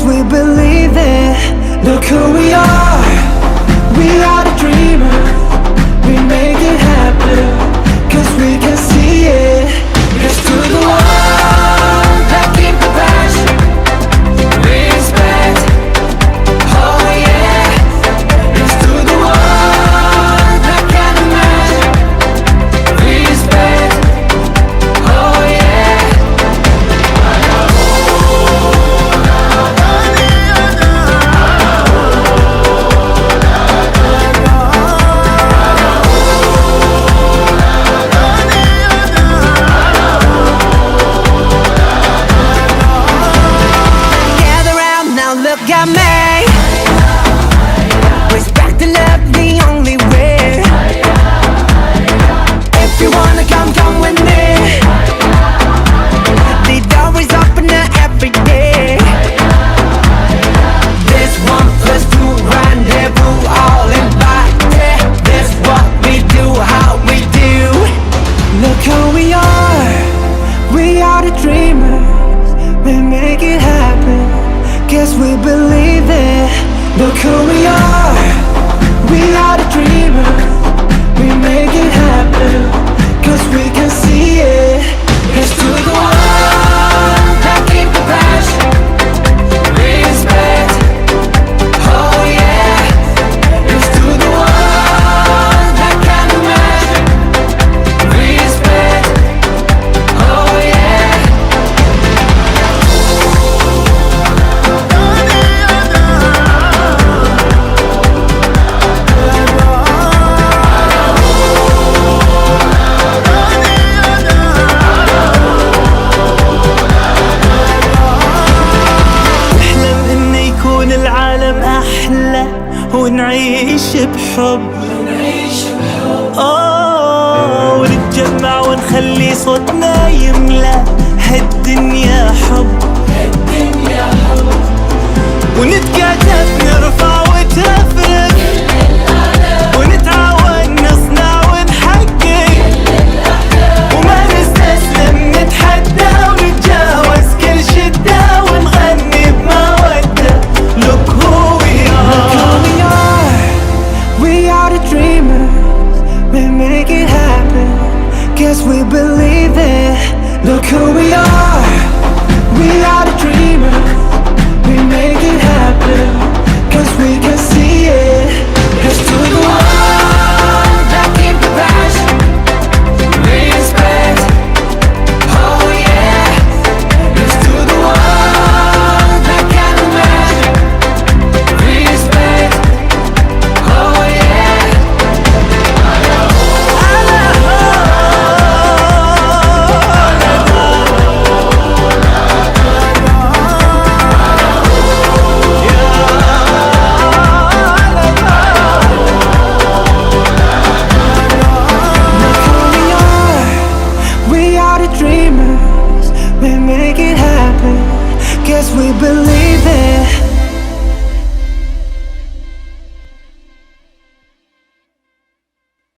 Guess we believe it. Look who we are. We are the dreamers. We make it happen. Cause we can see it. Here's to the one that keep the passion. Respect. Oh yeah. Here's to the one that can imagine. Respect. Oh yeah. Gather round now, look at me. Respect and love the only way. If you wanna come, come with me. The door is open every day. This 1+2 rendezvous, all invited. This what we do, how we do. Look who we are. We are the dreamers. We make it happen. Guess we believe it. Look who we are. We are the dreamers. We make it happen. Cause we can see it. Here's to the one that keep the passion. Respect. Oh yeah. Here's to the one that can imagine. Respect. Oh yeah. نحلم إن يكون العالم أحلى ونعيش بحب. ونتجمع ونخلي صوتنا يملى هالدنيا حب. ونتكاتف نرفع وتفرق. ونتعاون نصنع ونحقق. وما نستسلم نتحدى ونتجاوز كل شدة ونغني بمودة. Look who we are. We are the dreamers. We make it happen. Guess we believe it. Look who we are. We are the dreamers. We make it happen. Cause we can see it. Here's to the one that keep the passion. Respect. Oh yeah. Here's to the one that can imagine. Respect. Oh yeah. Look who we are. We are the dreamers. We make it happen. Guess we believe